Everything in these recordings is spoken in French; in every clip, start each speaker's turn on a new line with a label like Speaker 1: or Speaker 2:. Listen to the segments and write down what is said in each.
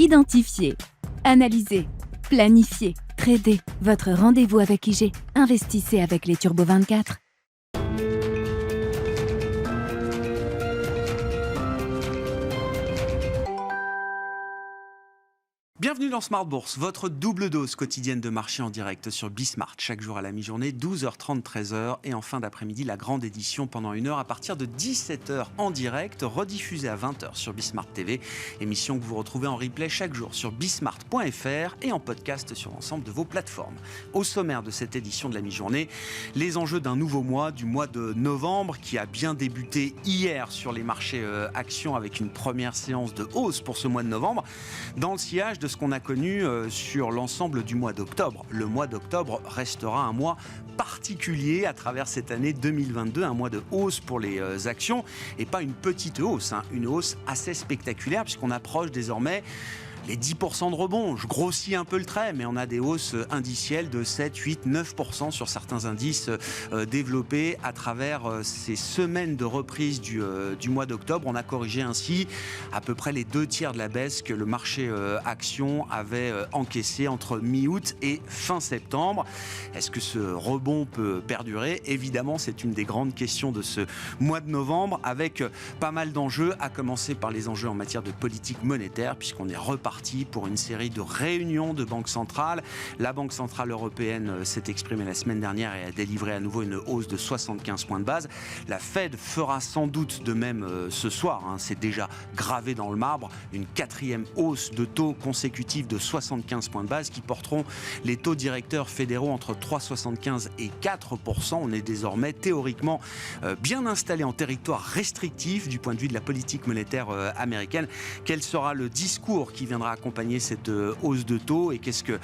Speaker 1: Identifier, analyser, planifier, trader. Votre rendez-vous avec IG. Investissez avec les Turbo 24.
Speaker 2: Bienvenue dans Smart Bourse, votre double dose quotidienne de marché en direct sur Bismart. Chaque jour à la mi-journée, 12h30, 13h. Et en fin d'après-midi, la grande édition pendant 1 heure à partir de 17h en direct, rediffusée à 20h sur Bismart TV. Émission que vous retrouvez en replay chaque jour sur bismart.fr et en podcast sur l'ensemble de vos plateformes. Au sommaire de cette édition de la mi-journée, les enjeux d'un nouveau mois, du mois de novembre, qui a bien débuté hier sur les marchés actions avec une première séance de hausse pour ce mois de novembre, dans le sillage de ce qu'on a connu sur l'ensemble du mois d'octobre. Le mois d'octobre restera un mois particulier à travers cette année 2022, un mois de hausse pour les actions et pas une petite hausse, une hausse assez spectaculaire puisqu'on approche désormais les 10% de rebond. Je grossis un peu le trait, mais on a des hausses indicielles de 7, 8, 9% sur certains indices développés à travers ces semaines de reprise du mois d'octobre. On a corrigé ainsi à peu près les 2/3 de la baisse que le marché action avait encaissé entre mi-août et fin septembre. Est-ce que ce rebond peut perdurer ? Évidemment, c'est une des grandes questions de ce mois de novembre, avec pas mal d'enjeux, à commencer par les enjeux en matière de politique monétaire, puisqu'on est reparti pour une série de réunions de banques centrales. La Banque centrale européenne s'est exprimée la semaine dernière et a délivré à nouveau une hausse de 75 points de base. La Fed fera sans doute de même ce soir. C'est déjà gravé dans le marbre. Une 4e hausse de taux consécutive de 75 points de base qui porteront les taux directeurs fédéraux entre 3,75 et 4%. On est désormais théoriquement bien installé en territoire restrictif du point de vue de la politique monétaire américaine. Quel sera le discours qui viendra accompagner cette hausse de taux et qu'est-ce que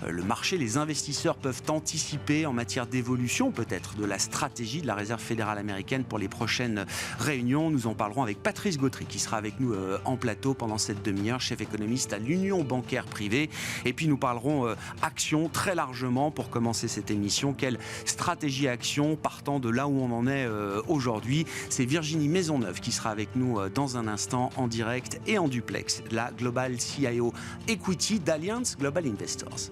Speaker 2: le marché, les investisseurs peuvent anticiper en matière d'évolution peut-être de la stratégie de la Réserve fédérale américaine pour les prochaines réunions. Nous en parlerons avec Patrice Gautry qui sera avec nous en plateau pendant cette demi-heure, chef économiste à l'Union bancaire privée. Et puis nous parlerons action très largement pour commencer cette émission. Quelle stratégie action partant de là où on en est aujourd'hui? C'est Virginie Maisonneuve qui sera avec nous dans un instant en direct et en duplex. La Global CIO Equity d'Allianz Global Investors.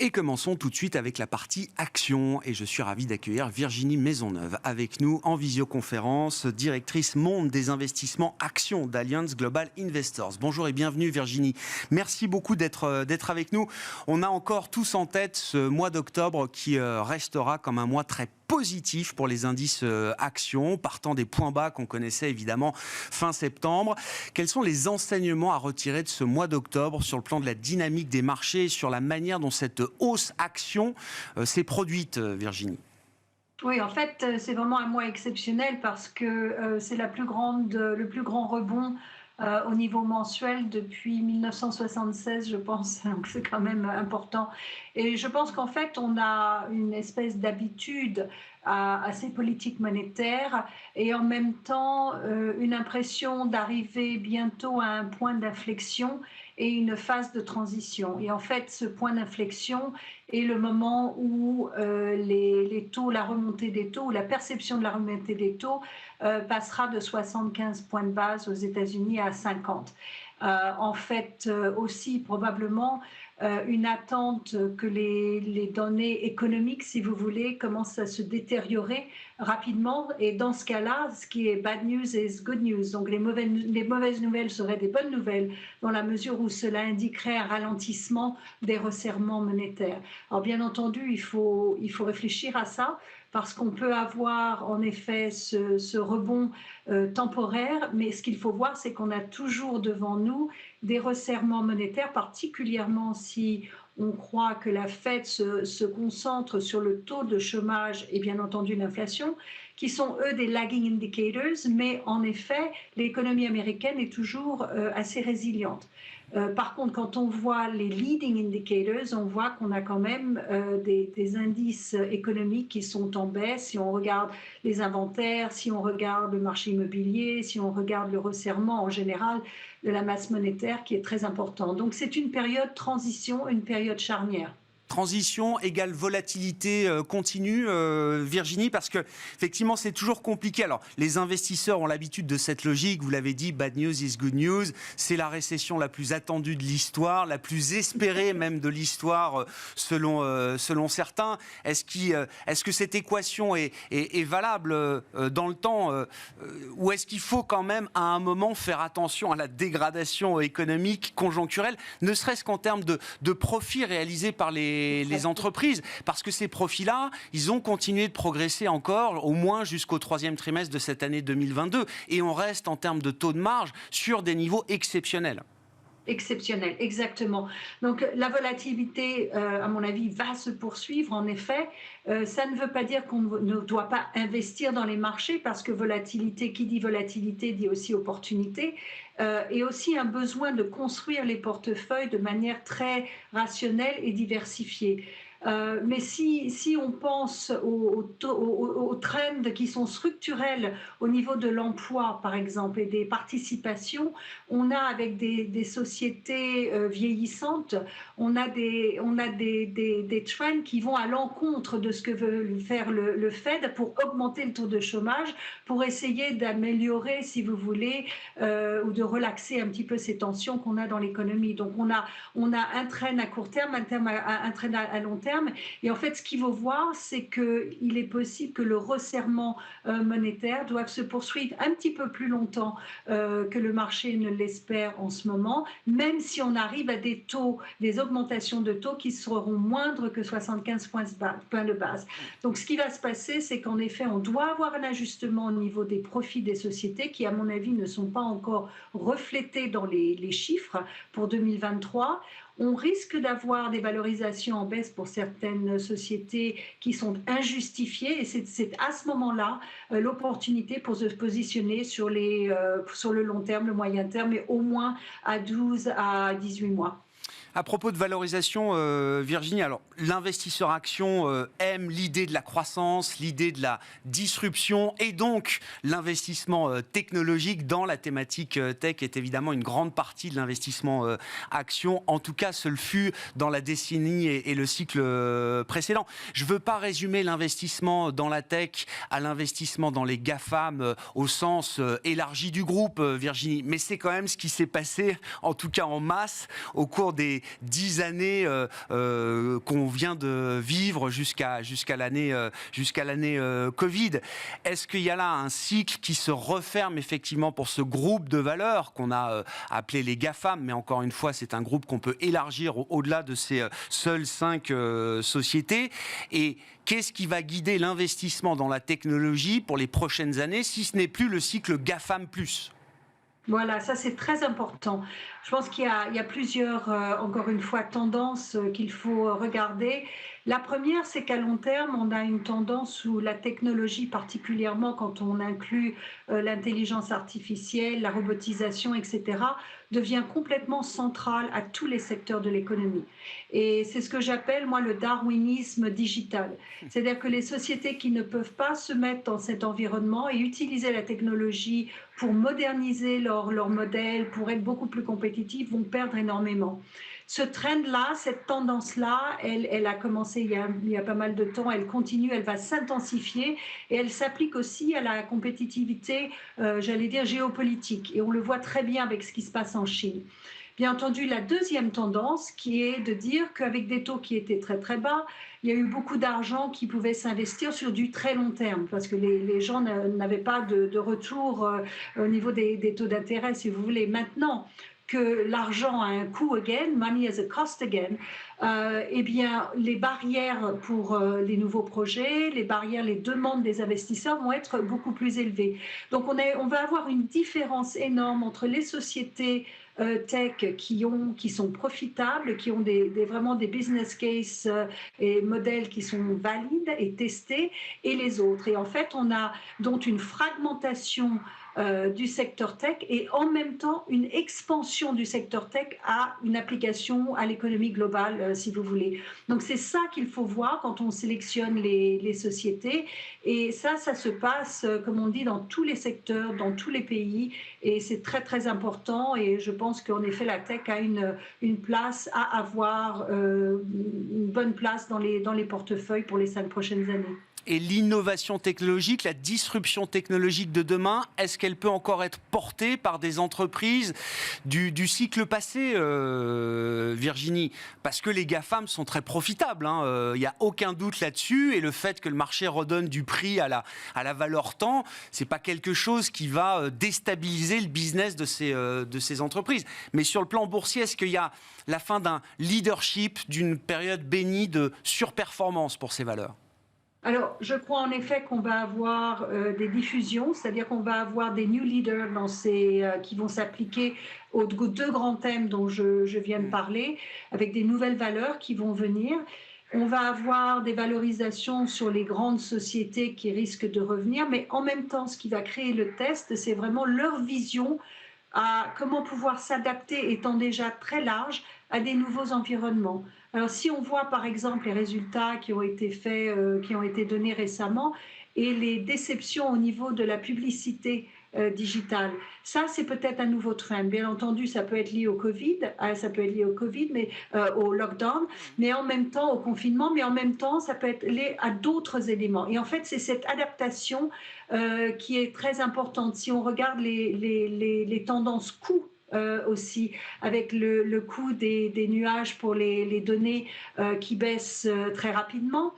Speaker 2: Et commençons tout de suite avec la partie action. Et je suis ravi d'accueillir Virginie Maisonneuve avec nous en visioconférence, directrice monde des investissements actions d'Allianz Global Investors. Bonjour et bienvenue Virginie. Merci beaucoup d'être avec nous. On a encore tous en tête ce mois d'octobre qui restera comme un mois très positif pour les indices actions, partant des points bas qu'on connaissait évidemment fin septembre. Quels sont les enseignements à retirer de ce mois d'octobre sur le plan de la dynamique des marchés et sur la manière dont cette hausse action s'est produite, Virginie ?
Speaker 3: Oui, en fait, c'est vraiment un mois exceptionnel parce que c'est le plus grand rebond au niveau mensuel depuis 1976, je pense. Donc c'est quand même important. Et je pense qu'en fait, on a une espèce d'habitude à ces politiques monétaires et en même temps une impression d'arriver bientôt à un point d'inflexion et une phase de transition. Et en fait, ce point d'inflexion est le moment où les taux, la remontée des taux, ou la perception de la remontée des taux passera de 75 points de base aux États-Unis à 50. En fait, aussi probablement une attente que les données économiques, si vous voulez, commencent à se détériorer rapidement. Et dans ce cas-là, ce qui est bad news is good news. Donc les mauvaises nouvelles seraient des bonnes nouvelles dans la mesure où cela indiquerait un ralentissement des resserrements monétaires. Alors bien entendu, il faut réfléchir à ça parce qu'on peut avoir en effet ce rebond temporaire, mais ce qu'il faut voir, c'est qu'on a toujours devant nous des resserrements monétaires, particulièrement si on croit que la Fed se concentre sur le taux de chômage et bien entendu l'inflation, qui sont eux des lagging indicators, mais en effet, l'économie américaine est toujours assez résiliente. Par contre, quand on voit les leading indicators, on voit qu'on a quand même des indices économiques qui sont en baisse. Si on regarde les inventaires, si on regarde le marché immobilier, si on regarde le resserrement en général de la masse monétaire qui est très important. Donc c'est une période transition, une période charnière.
Speaker 2: Transition égale volatilité continue, Virginie, parce que effectivement c'est toujours compliqué. Alors les investisseurs ont l'habitude de cette logique, vous l'avez dit, bad news is good news. C'est la récession la plus attendue de l'histoire, la plus espérée même de l'histoire selon certains. Est-ce que cette équation est valable dans le temps ou est-ce qu'il faut quand même à un moment faire attention à la dégradation économique conjoncturelle, ne serait-ce qu'en termes de profits réalisés par les entreprises, parce que ces profits-là, ils ont continué de progresser encore, au moins jusqu'au troisième trimestre de cette année 2022, et on reste en termes de taux de marge sur des niveaux exceptionnels.
Speaker 3: Exceptionnel, exactement. Donc la volatilité, à mon avis, va se poursuivre, en effet. Ça ne veut pas dire qu'on ne doit pas investir dans les marchés, parce que volatilité, qui dit volatilité, dit aussi opportunité, et aussi un besoin de construire les portefeuilles de manière très rationnelle et diversifiée. Mais si on pense aux trends qui sont structurels au niveau de l'emploi, par exemple, et des participations, on a avec des sociétés vieillissantes, on a des trends qui vont à l'encontre de ce que veut faire le Fed pour augmenter le taux de chômage, pour essayer d'améliorer, si vous voulez, ou de relaxer un petit peu ces tensions qu'on a dans l'économie. Donc on a un trend à court terme, un trend à long terme. Et en fait, ce qu'il faut voir, c'est qu'il est possible que le resserrement monétaire doive se poursuivre un petit peu plus longtemps que le marché ne l'espère en ce moment, même si on arrive à des augmentations de taux qui seront moindres que 75 points de base. Donc, ce qui va se passer, c'est qu'en effet, on doit avoir un ajustement au niveau des profits des sociétés qui, à mon avis, ne sont pas encore reflétés dans les chiffres pour 2023. On risque d'avoir des valorisations en baisse pour certaines sociétés qui sont injustifiées, et c'est à ce moment-là l'opportunité pour se positionner sur le long terme, le moyen terme, et au moins à 12 à 18 mois.
Speaker 2: À propos de valorisation, Virginie, alors l'investisseur action aime l'idée de la croissance, l'idée de la disruption, et donc l'investissement technologique dans la thématique tech est évidemment une grande partie de l'investissement action. En tout cas, ce le fut dans la décennie et le cycle précédent. Je ne veux pas résumer l'investissement dans la tech à l'investissement dans les GAFAM au sens élargi du groupe, Virginie, mais c'est quand même ce qui s'est passé, en tout cas en masse, au cours des 10 années qu'on vient de vivre jusqu'à l'année Covid. Est-ce qu'il y a là un cycle qui se referme effectivement pour ce groupe de valeurs qu'on a appelé les GAFAM, mais encore une fois, c'est un groupe qu'on peut élargir au-delà de ces seules 5 sociétés. Et qu'est-ce qui va guider l'investissement dans la technologie pour les prochaines années, si ce n'est plus le cycle GAFAM+?
Speaker 3: Voilà, ça c'est très important. Je pense qu'il y a plusieurs, encore une fois, tendances qu'il faut regarder. La première, c'est qu'à long terme, on a une tendance où la technologie, particulièrement quand on inclut l'intelligence artificielle, la robotisation, etc., devient complètement centrale à tous les secteurs de l'économie. Et c'est ce que j'appelle, moi, le darwinisme digital. C'est-à-dire que les sociétés qui ne peuvent pas se mettre dans cet environnement et utiliser la technologie pour moderniser leur modèle, pour être beaucoup plus compétitifs, vont perdre énormément. Ce trend-là, cette tendance-là, elle a commencé il y a pas mal de temps, elle continue, elle va s'intensifier, et elle s'applique aussi à la compétitivité, j'allais dire, géopolitique. Et on le voit très bien avec ce qui se passe en Chine. Bien entendu, la deuxième tendance qui est de dire qu'avec des taux qui étaient très très bas, il y a eu beaucoup d'argent qui pouvait s'investir sur du très long terme, parce que les gens n'avaient pas de retour au niveau des taux d'intérêt, si vous voulez. Maintenant que l'argent a un coût again, money has a cost again, eh bien, les barrières pour les nouveaux projets, les demandes des investisseurs vont être beaucoup plus élevées. Donc on va avoir une différence énorme entre les sociétés tech qui sont profitables, qui ont vraiment des business cases et modèles qui sont valides et testés, et les autres. Et en fait, on a donc une fragmentation du secteur tech et en même temps une expansion du secteur tech à une application à l'économie globale, si vous voulez. Donc c'est ça qu'il faut voir quand on sélectionne les sociétés. Et ça se passe, comme on dit, dans tous les secteurs, dans tous les pays. Et c'est très, très important. Et je pense qu'en effet, la tech a une place à avoir, une bonne place dans les portefeuilles pour les 5 prochaines années.
Speaker 2: Et l'innovation technologique, la disruption technologique de demain, est-ce qu'elle peut encore être portée par des entreprises du cycle passé, Virginie? Parce que les GAFAM sont très profitables, il n'y a aucun doute là-dessus, et le fait que le marché redonne du prix à la valeur temps, ce n'est pas quelque chose qui va déstabiliser le business de ces entreprises. Mais sur le plan boursier, est-ce qu'il y a la fin d'un leadership, d'une période bénie de surperformance pour ces valeurs?
Speaker 3: Alors, je crois en effet qu'on va avoir des diffusions, c'est-à-dire qu'on va avoir des new leaders qui vont s'appliquer aux 2 grands thèmes dont je viens de parler, avec des nouvelles valeurs qui vont venir. On va avoir des valorisations sur les grandes sociétés qui risquent de revenir, mais en même temps, ce qui va créer le test, c'est vraiment leur vision à comment pouvoir s'adapter, étant déjà très large, à des nouveaux environnements. Alors, si on voit par exemple les résultats qui ont été faits, qui ont été donnés récemment, et les déceptions au niveau de la publicité digitale, ça c'est peut-être un nouveau trend. Bien entendu, ça peut être lié au Covid, mais au lockdown, mais en même temps au confinement, mais en même temps ça peut être lié à d'autres éléments. Et en fait, c'est cette adaptation qui est très importante. Si on regarde les tendances coûts aussi, avec le coût des nuages pour les données qui baissent très rapidement.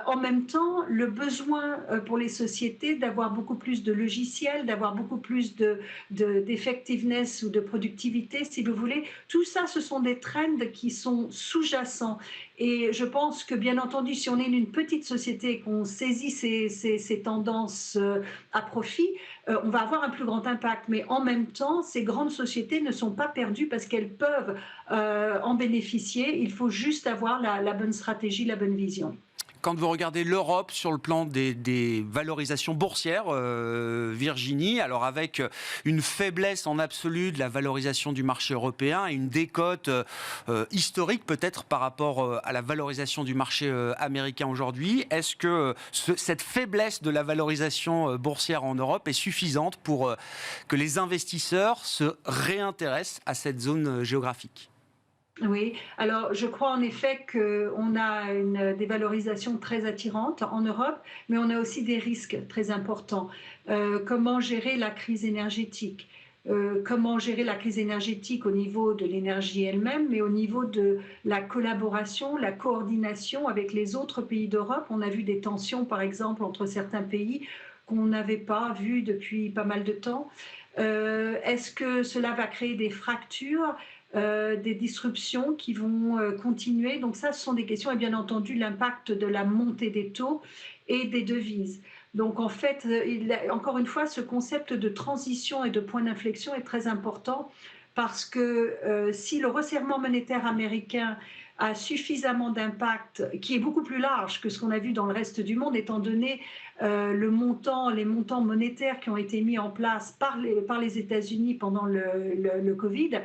Speaker 3: En même temps, le besoin pour les sociétés d'avoir beaucoup plus de logiciels, d'avoir beaucoup plus d'effectiveness ou de productivité, si vous voulez, tout ça, ce sont des trends qui sont sous-jacents. Et je pense que, bien entendu, si on est une petite société et qu'on saisit ces tendances à profit, on va avoir un plus grand impact. Mais en même temps, ces grandes sociétés ne sont pas perdues parce qu'elles peuvent en bénéficier. Il faut juste avoir la bonne stratégie, la bonne vision.
Speaker 2: Quand vous regardez l'Europe sur le plan des valorisations boursières, Virginie, alors avec une faiblesse en absolu de la valorisation du marché européen et une décote historique peut-être par rapport à la valorisation du marché américain aujourd'hui, est-ce que cette faiblesse de la valorisation boursière en Europe est suffisante pour que les investisseurs se réintéressent à cette zone géographique ?
Speaker 3: Oui, alors je crois en effet qu'on a des valorisations très attirantes en Europe, mais on a aussi des risques très importants. Comment gérer la crise énergétique? Comment gérer la crise énergétique au niveau de l'énergie elle-même, mais au niveau de la collaboration, la coordination avec les autres pays d'Europe. On a vu des tensions, par exemple, entre certains pays qu'on n'avait pas vues depuis pas mal de temps. Est-ce que cela va créer des fractures? Des disruptions qui vont continuer. Donc ça, ce sont des questions, et bien entendu l'impact de la montée des taux et des devises. Donc en fait, encore une fois, ce concept de transition et de point d'inflexion est très important parce que si le resserrement monétaire américain a suffisamment d'impact, qui est beaucoup plus large que ce qu'on a vu dans le reste du monde, étant donné les montants monétaires qui ont été mis en place par les États-Unis pendant le Covid,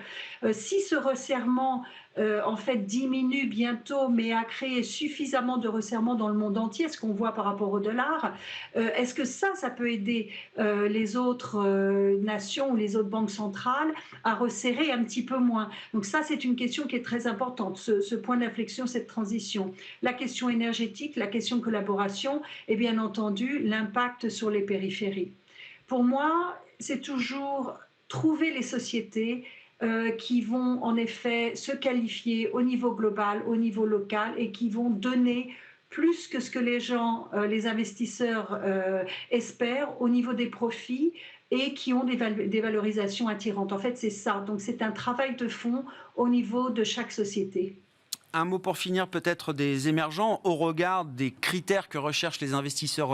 Speaker 3: si ce resserrement en fait diminue bientôt, mais a créé suffisamment de resserrement dans le monde entier, ce qu'on voit par rapport au dollar, est-ce que ça peut aider les autres nations ou les autres banques centrales à resserrer un petit peu moins? Donc ça, c'est une question qui est très importante, ce point d'inflexion, cette transition. La question énergétique, la question de collaboration et bien entendu l'impact sur les périphéries. Pour moi, c'est toujours trouver les sociétés qui vont en effet se qualifier au niveau global, au niveau local et qui vont donner plus que ce que les investisseurs espèrent au niveau des profits et qui ont des valorisations attirantes. En fait, c'est ça. Donc, c'est un travail de fond au niveau de chaque société.
Speaker 2: Un mot pour finir, peut-être des émergents au regard des critères que recherchent les investisseurs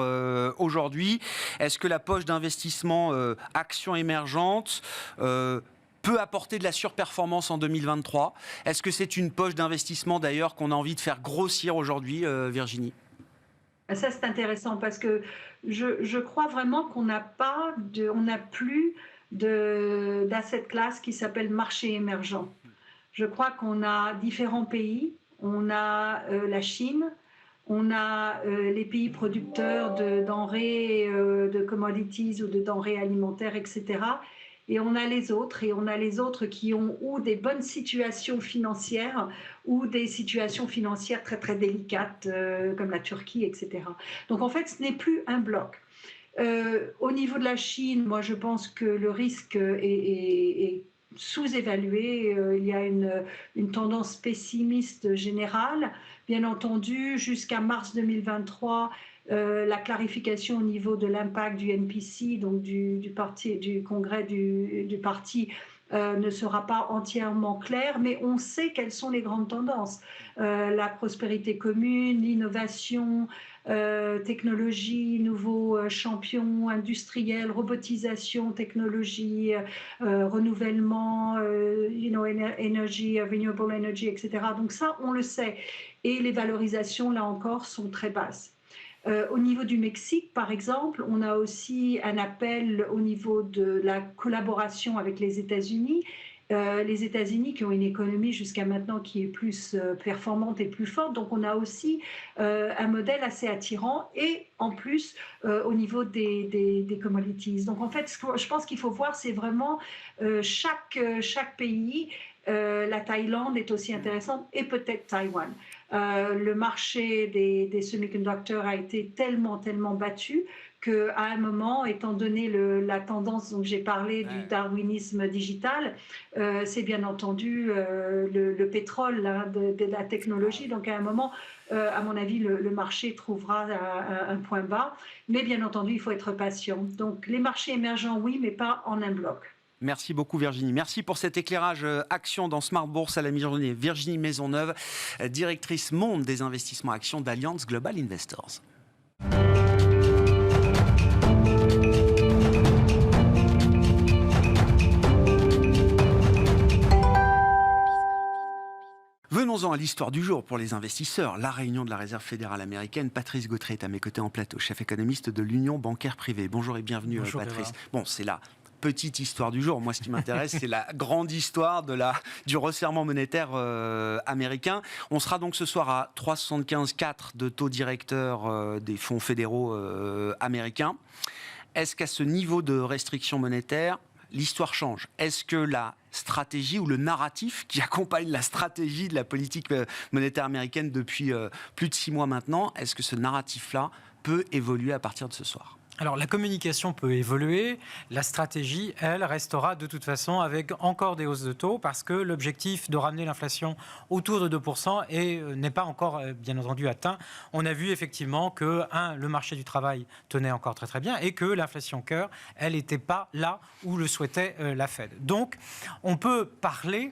Speaker 2: aujourd'hui. Est-ce que la poche d'investissement actions émergentes peut apporter de la surperformance en 2023? Est-ce que c'est une poche d'investissement d'ailleurs qu'on a envie de faire grossir aujourd'hui, Virginie?
Speaker 3: Ça, c'est intéressant parce que je crois vraiment qu'on n'a plus d'asset class qui s'appelle marché émergent. Je crois qu'on a différents pays. On a la Chine, on a les pays producteurs de denrées, de commodities ou de denrées alimentaires, etc. Et on a les autres, qui ont ou des bonnes situations financières ou des situations financières très très délicates, comme la Turquie, etc. Donc en fait, ce n'est plus un bloc. Au niveau de la Chine, moi je pense que le risque est sous-évalué. Il y a une tendance pessimiste générale. Bien entendu, jusqu'à mars 2023, la clarification au niveau de l'impact du NPC, donc du congrès du parti, ne sera pas entièrement claire, mais on sait quelles sont les grandes tendances. La prospérité commune, l'innovation, technologie, nouveaux champions industriels, robotisation, technologie, renouvellement, energy, renewable energy, etc. Donc ça, on le sait. Et les valorisations, là encore, sont très basses. Au niveau du Mexique, par exemple, on a aussi un appel au niveau de la collaboration avec les États-Unis. Les États-Unis qui ont une économie jusqu'à maintenant qui est plus performante et plus forte. Donc on a aussi un modèle assez attirant et en plus au niveau des commodities. Donc en fait, je pense qu'il faut voir, c'est vraiment chaque pays. La Thaïlande est aussi intéressante et peut-être Taïwan. Le marché des semi-conducteurs a été tellement battu qu'à un moment, étant donné la tendance dont j'ai parlé du darwinisme digital, c'est bien entendu le pétrole de la technologie. Donc à un moment, à mon avis, le marché trouvera un point bas. Mais bien entendu, il faut être patient. Donc les marchés émergents, oui, mais pas en un bloc.
Speaker 2: Merci beaucoup Virginie. Merci pour cet éclairage action dans Smart Bourse à la mi-journée. Virginie Maisonneuve, directrice monde des investissements actions d'Allianz Global Investors. Venons-en à l'histoire du jour pour les investisseurs. La réunion de la Réserve fédérale américaine. Patrice Gautret est à mes côtés en plateau, chef économiste de l'Union bancaire privée. Bonjour et bienvenue. Bonjour, Patrice. Bon, c'est là. Petite histoire du jour. Moi, ce qui m'intéresse, c'est la grande histoire du resserrement monétaire américain. On sera donc ce soir à 3,75,4 de taux directeur des fonds fédéraux américains. Est-ce qu'à ce niveau de restriction monétaire, l'histoire change? Est-ce que la stratégie ou le narratif qui accompagne la stratégie de la politique monétaire américaine depuis plus de 6 mois maintenant, est-ce que ce narratif-là peut évoluer à partir de ce soir?
Speaker 4: Alors, la communication peut évoluer. La stratégie, elle, restera de toute façon avec encore des hausses de taux parce que l'objectif de ramener l'inflation autour de 2% n'est pas encore, bien entendu, atteint. On a vu effectivement que, le marché du travail tenait encore très très bien et que l'inflation cœur, elle n'était pas là où le souhaitait la Fed. Donc, on peut parler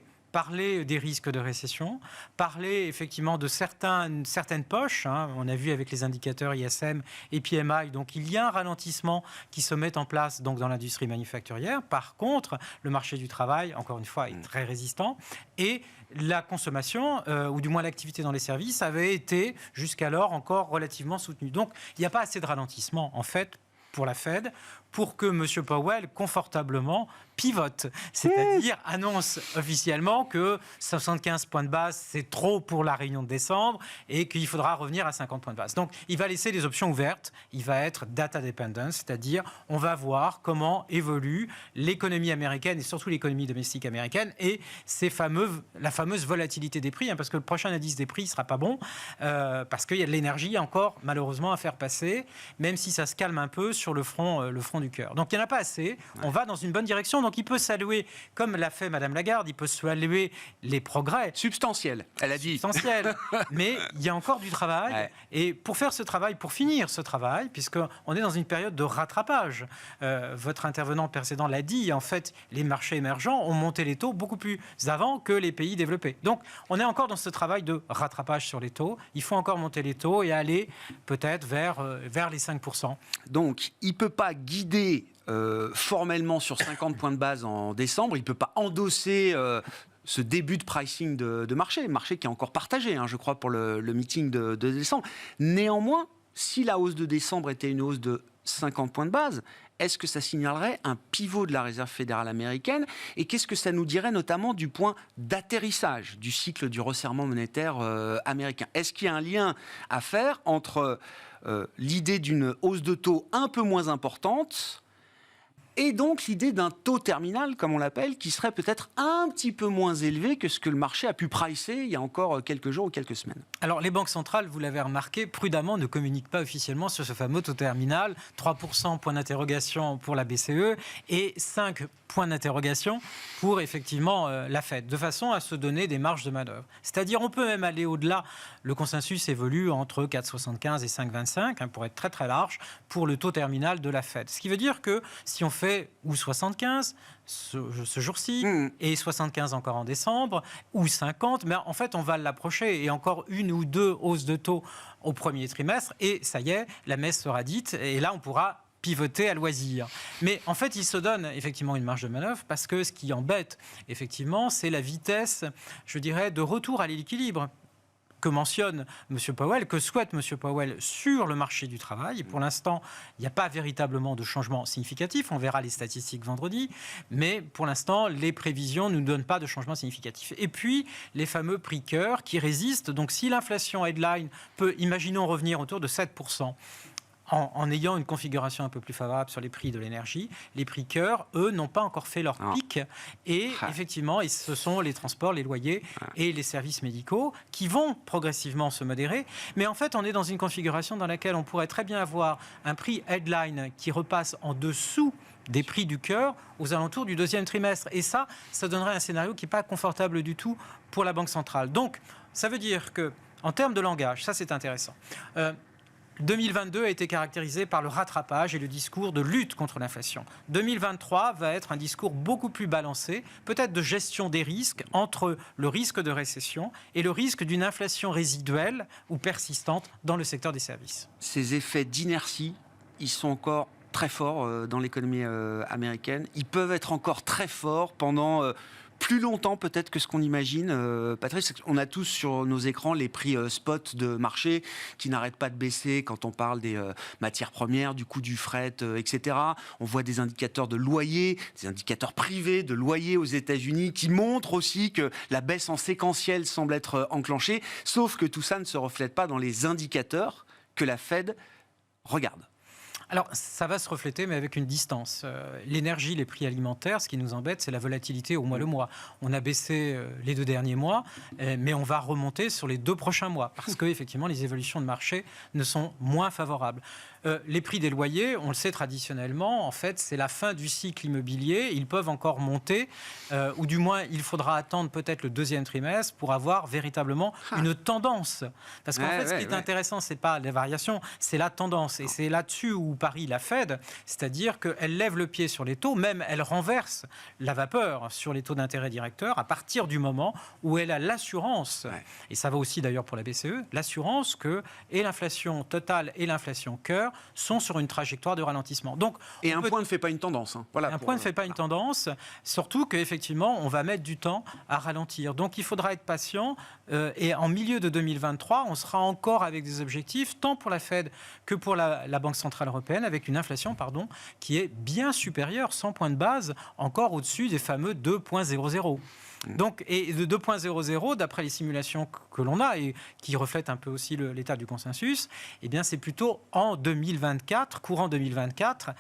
Speaker 4: des risques de récession, parler effectivement de certaines poches. On a vu avec les indicateurs ISM et PMI, donc il y a un ralentissement qui se met en place donc, dans l'industrie manufacturière. Par contre, le marché du travail, encore une fois, est très résistant et la consommation, ou du moins l'activité dans les services, avait été jusqu'alors encore relativement soutenue. Donc il n'y a pas assez de ralentissement, en fait, pour la Fed, pour que M. Powell, confortablement, pivote, c'est-à-dire annonce officiellement que 75 points de base, c'est trop pour la réunion de décembre et qu'il faudra revenir à 50 points de base. Donc, il va laisser des options ouvertes. Il va être data dependent, c'est-à-dire on va voir comment évolue l'économie américaine et surtout l'économie domestique américaine et la fameuse volatilité des prix, parce que le prochain indice des prix ne sera pas bon, parce qu'il y a de l'énergie encore, malheureusement, à faire passer, même si ça se calme un peu sur le front du cœur. Donc, il n'y en a pas assez. On va dans une bonne direction. Donc, il peut saluer, comme l'a fait Mme Lagarde, il peut saluer les progrès.
Speaker 2: Substantiels, elle a dit.
Speaker 4: Substantiels. Mais il y a encore du travail. Ouais. Et pour faire ce travail, pour finir ce travail, puisqu'on est dans une période de rattrapage, votre intervenant précédent l'a dit, en fait, les marchés émergents ont monté les taux beaucoup plus avant que les pays développés. Donc, on est encore dans ce travail de rattrapage sur les taux. Il faut encore monter les taux et aller peut-être vers les 5%.
Speaker 2: Donc, il ne peut pas guider formellement sur 50 points de base en décembre, il ne peut pas endosser ce début de pricing de marché qui est encore partagé, je crois, pour le meeting de décembre. Néanmoins, si la hausse de décembre était une hausse de 50 points de base, est-ce que ça signalerait un pivot de la Réserve fédérale américaine? Et qu'est-ce que ça nous dirait notamment du point d'atterrissage du cycle du resserrement monétaire américain? Est-ce qu'il y a un lien à faire entre l'idée d'une hausse de taux un peu moins importante et donc l'idée d'un taux terminal, comme on l'appelle, qui serait peut-être un petit peu moins élevé que ce que le marché a pu pricer il y a encore quelques jours ou quelques semaines?
Speaker 4: Alors, les banques centrales, vous l'avez remarqué, prudemment ne communiquent pas officiellement sur ce fameux taux terminal. 3% point d'interrogation pour la BCE et 5 points d'interrogation pour effectivement la Fed, de façon à se donner des marges de manœuvre. C'est-à-dire, on peut même aller au-delà. Le consensus évolue entre 4,75 et 5,25, pour être très très large, pour le taux terminal de la Fed. Ce qui veut dire que si on fait ou 75 ce jour-ci, et 75 encore en décembre, ou 50, mais en fait on va l'approcher, et encore une ou deux hausses de taux au premier trimestre, et ça y est, la messe sera dite, et là on pourra pivoter à loisir. Mais en fait, il se donne effectivement une marge de manœuvre, parce que ce qui embête effectivement, c'est la vitesse, je dirais, de retour à l'équilibre que mentionne M. Powell, que souhaite M. Powell sur le marché du travail. Et pour l'instant, il n'y a pas véritablement de changement significatif. On verra les statistiques vendredi. Mais pour l'instant, les prévisions ne nous donnent pas de changement significatif. Et puis, les fameux prix cœur qui résistent. Donc, si l'inflation headline peut, imaginons, revenir autour de 7%, en ayant une configuration un peu plus favorable sur les prix de l'énergie, les prix cœur, eux, n'ont pas encore fait leur pic. Et effectivement, ce sont les transports, les loyers et les services médicaux qui vont progressivement se modérer. Mais en fait, on est dans une configuration dans laquelle on pourrait très bien avoir un prix headline qui repasse en dessous des prix du cœur aux alentours du deuxième trimestre. Et ça donnerait un scénario qui n'est pas confortable du tout pour la Banque centrale. Donc, ça veut dire que, en termes de langage, ça c'est intéressant. 2022 a été caractérisé par le rattrapage et le discours de lutte contre l'inflation. 2023 va être un discours beaucoup plus balancé, peut-être de gestion des risques, entre le risque de récession et le risque d'une inflation résiduelle ou persistante dans le secteur des services.
Speaker 2: Ces effets d'inertie, ils sont encore très forts dans l'économie américaine. Ils peuvent être encore très forts pendant plus longtemps peut-être que ce qu'on imagine. Patrice, on a tous sur nos écrans les prix spot de marché qui n'arrêtent pas de baisser quand on parle des matières premières, du coût du fret, etc. On voit des indicateurs de loyer, des indicateurs privés de loyer aux États-Unis qui montrent aussi que la baisse en séquentiel semble être enclenchée, sauf que tout ça ne se reflète pas dans les indicateurs que la Fed regarde.
Speaker 4: Alors, ça va se refléter, mais avec une distance. L'énergie, les prix alimentaires, ce qui nous embête, c'est la volatilité au mois le mois. On a baissé les 2 derniers mois, mais on va remonter sur les 2 prochains mois, parce que effectivement, les évolutions de marché ne sont moins favorables. Les prix des loyers, on le sait traditionnellement, en fait, c'est la fin du cycle immobilier. Ils peuvent encore monter, ou du moins, il faudra attendre peut-être le deuxième trimestre pour avoir véritablement une tendance. Parce qu'en fait, ce qui est intéressant, c'est pas les variations, c'est la tendance. Et c'est là-dessus où parie la Fed, c'est-à-dire qu'elle lève le pied sur les taux, même elle renverse la vapeur sur les taux d'intérêt directeurs à partir du moment où elle a l'assurance, et ça va aussi d'ailleurs pour la BCE, l'assurance que et l'inflation totale et l'inflation cœur sont sur une trajectoire de ralentissement. Donc,
Speaker 2: et un point ne fait pas une tendance. Hein. Voilà,
Speaker 4: un point ne fait pas une tendance, surtout qu'effectivement, on va mettre du temps à ralentir. Donc, il faudra être patient. Et en milieu de 2023, on sera encore avec des objectifs, tant pour la Fed que pour la Banque Centrale Européenne, avec une inflation qui est bien supérieure, 100 points de base, encore au-dessus des fameux 2,00. Donc, et de 2,00, d'après les simulations que l'on a et qui reflètent un peu aussi l'état du consensus, eh bien, c'est plutôt en 2024, courant 2024,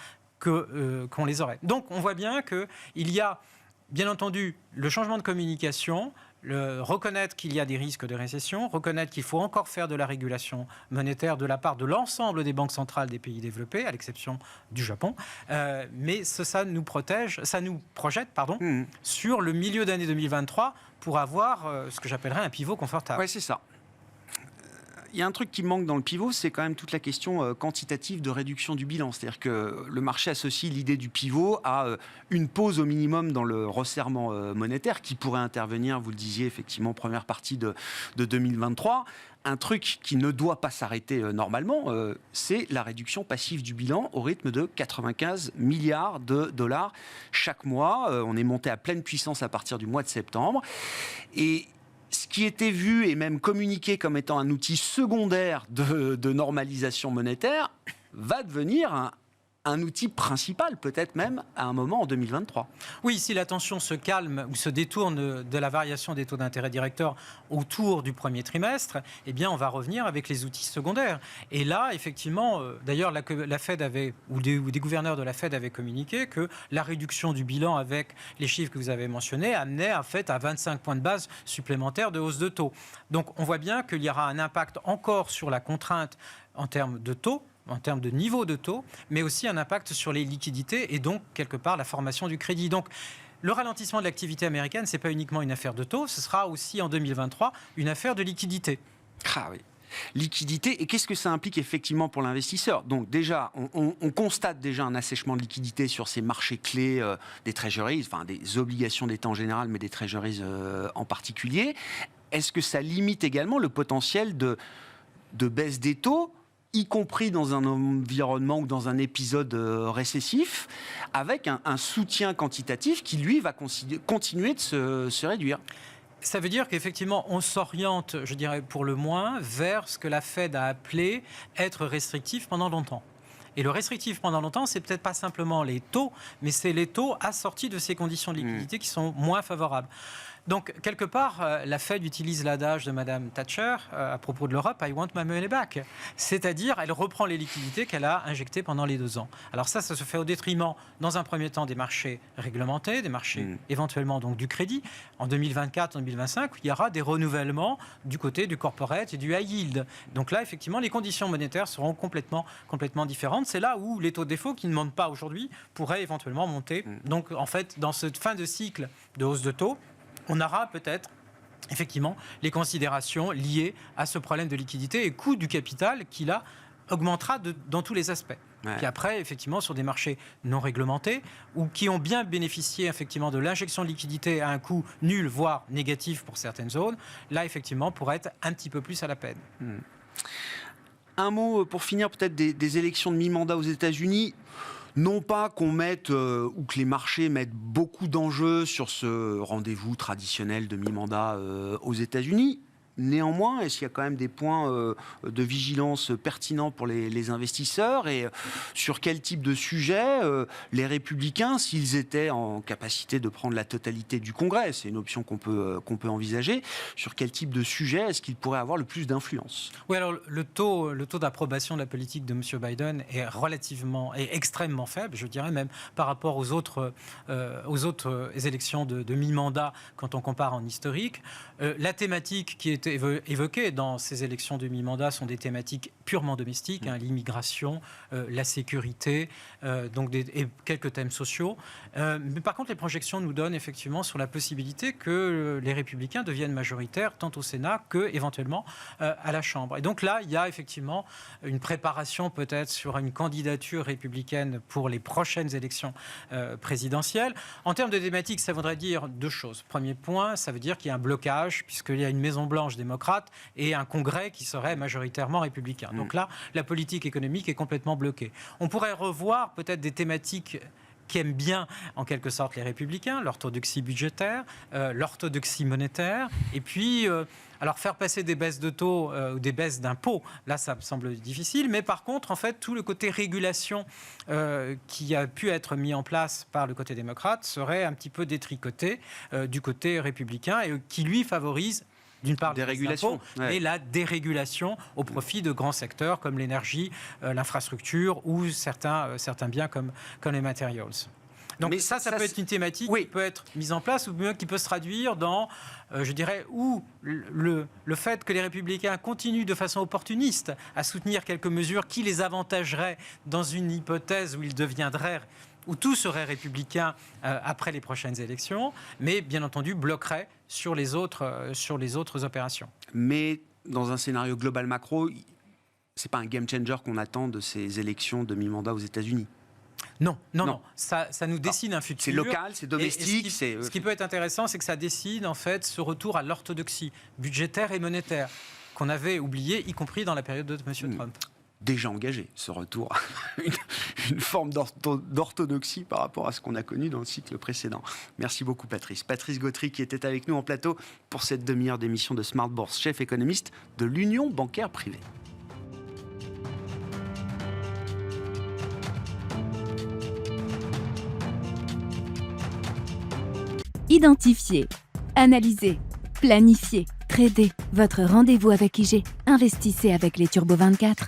Speaker 4: qu'on les aurait. Donc, on voit bien qu'il y a, bien entendu, le changement de communication, reconnaître qu'il y a des risques de récession, reconnaître qu'il faut encore faire de la régulation monétaire de la part de l'ensemble des banques centrales des pays développés, à l'exception du Japon. Mais ça nous protège, ça nous projette, sur le milieu d'année 2023 pour avoir ce que j'appellerais un pivot confortable.
Speaker 2: Oui, c'est ça. Il y a un truc qui manque dans le pivot, c'est quand même toute la question quantitative de réduction du bilan. C'est-à-dire que le marché associe l'idée du pivot à une pause au minimum dans le resserrement monétaire qui pourrait intervenir, vous le disiez effectivement, première partie de 2023. Un truc qui ne doit pas s'arrêter normalement, c'est la réduction passive du bilan au rythme de 95 milliards de dollars chaque mois. On est monté à pleine puissance à partir du mois de septembre. Et ce ce qui était vu et même communiqué comme étant un outil secondaire de normalisation monétaire va devenir un outil principal, peut-être même à un moment en 2023.
Speaker 4: Oui, si la tension se calme ou se détourne de la variation des taux d'intérêt directeurs autour du premier trimestre, eh bien, on va revenir avec les outils secondaires. Et là, effectivement, d'ailleurs, la Fed avait, ou des gouverneurs de la Fed avaient communiqué que la réduction du bilan avec les chiffres que vous avez mentionnés amenait en fait à 25 points de base supplémentaires de hausse de taux. Donc, on voit bien qu'il y aura un impact encore sur la contrainte en termes de taux, en termes de niveau de taux, mais aussi un impact sur les liquidités et donc, quelque part, la formation du crédit. Donc, le ralentissement de l'activité américaine, ce n'est pas uniquement une affaire de taux, ce sera aussi en 2023 une affaire de liquidité.
Speaker 2: Ah oui. Liquidité, et qu'est-ce que ça implique effectivement pour l'investisseur? Donc déjà, on constate déjà un assèchement de liquidité sur ces marchés clés des treasuries, enfin des obligations d'État en général, mais des treasuries en particulier. Est-ce que ça limite également le potentiel de baisse des taux, y compris dans un environnement ou dans un épisode récessif, avec un soutien quantitatif qui, lui, va continuer de se réduire?
Speaker 4: Ça veut dire qu'effectivement, on s'oriente, je dirais pour le moins, vers ce que la Fed a appelé être restrictif pendant longtemps. Et le restrictif pendant longtemps, c'est peut-être pas simplement les taux, mais c'est les taux assortis de ces conditions de liquidité qui sont moins favorables. Donc, quelque part, la Fed utilise l'adage de Madame Thatcher à propos de l'Europe, I want my money back. C'est-à-dire, elle reprend les liquidités qu'elle a injectées pendant les 2 ans. Alors ça se fait au détriment, dans un premier temps, des marchés réglementés, des marchés éventuellement donc du crédit. En 2024, en 2025, il y aura des renouvellements du côté du corporate et du high yield. Donc là, effectivement, les conditions monétaires seront complètement différentes. C'est là où les taux de défaut qui ne montent pas aujourd'hui pourraient éventuellement monter. Donc, en fait, dans cette fin de cycle de hausse de taux, on aura peut-être effectivement les considérations liées à ce problème de liquidité et coût du capital qui là augmentera dans tous les aspects.
Speaker 2: Ouais.
Speaker 4: Puis après, effectivement, sur des marchés non réglementés ou qui ont bien bénéficié effectivement de l'injection de liquidité à un coût nul, voire négatif pour certaines zones, là effectivement pourrait être un petit peu plus à la peine.
Speaker 2: Un mot pour finir peut-être des élections de mi-mandat aux États-Unis. Non pas qu'on mette, ou que les marchés mettent beaucoup d'enjeux sur ce rendez-vous traditionnel de mi-mandat aux États-Unis. Néanmoins, est-ce qu'il y a quand même des points de vigilance pertinents pour les investisseurs et sur quel type de sujet les républicains, s'ils étaient en capacité de prendre la totalité du Congrès, c'est une option qu'on peut envisager, sur quel type de sujet est-ce qu'ils pourraient avoir le plus d'influence?
Speaker 4: Oui, alors le taux d'approbation de la politique de M. Biden est extrêmement faible, je dirais même par rapport aux autres élections de mi-mandat quand on compare en historique. La thématique qui est évoquées dans ces élections de mi-mandat sont des thématiques purement domestiques, l'immigration, la sécurité, et quelques thèmes sociaux. Mais par contre, les projections nous donnent effectivement sur la possibilité que les républicains deviennent majoritaires tant au Sénat que éventuellement à la Chambre. Et donc là, il y a effectivement une préparation peut-être sur une candidature républicaine pour les prochaines élections présidentielles. En termes de thématiques, ça voudrait dire 2 choses. Premier point, ça veut dire qu'il y a un blocage puisqu'il y a une Maison-Blanche démocrate et un Congrès qui serait majoritairement républicain. Donc là, la politique économique est complètement bloquée. On pourrait revoir peut-être des thématiques qui aiment bien, en quelque sorte, les républicains, l'orthodoxie budgétaire, l'orthodoxie monétaire, et puis, alors faire passer des baisses de taux ou des baisses d'impôts, là, ça me semble difficile, mais par contre, en fait, tout le côté régulation qui a pu être mis en place par le côté démocrate serait un petit peu détricoté du côté républicain et qui, lui, favorise d'une part des régulations, et la dérégulation au profit de grands secteurs comme l'énergie, l'infrastructure ou certains biens comme les materials. Donc mais ça peut être une thématique qui peut être mise en place ou bien qui peut se traduire dans, je dirais, où le fait que les républicains continuent de façon opportuniste à soutenir quelques mesures qui les avantageraient dans une hypothèse où ils deviendraient où tout serait républicain après les prochaines élections, mais bien entendu bloquerait sur les autres opérations.
Speaker 2: Mais dans un scénario global macro, c'est pas un game changer qu'on attend de ces élections de mi-mandat aux États-Unis.
Speaker 4: Non. Ça nous dessine un futur.
Speaker 2: C'est local, c'est domestique.
Speaker 4: Ce qui peut être intéressant, c'est que ça dessine en fait ce retour à l'orthodoxie budgétaire et monétaire qu'on avait oublié, y compris dans la période de M. Trump.
Speaker 2: déjà engagé, ce retour à une forme d'orthodoxie par rapport à ce qu'on a connu dans le cycle précédent. Merci beaucoup Patrice. Patrice Gautry qui était avec nous en plateau pour cette demi-heure d'émission de Smart Bourse, chef économiste de l'Union bancaire privée.
Speaker 1: Identifiez, analysez, planifiez, tradez. Votre rendez-vous avec IG. Investissez avec les Turbo 24.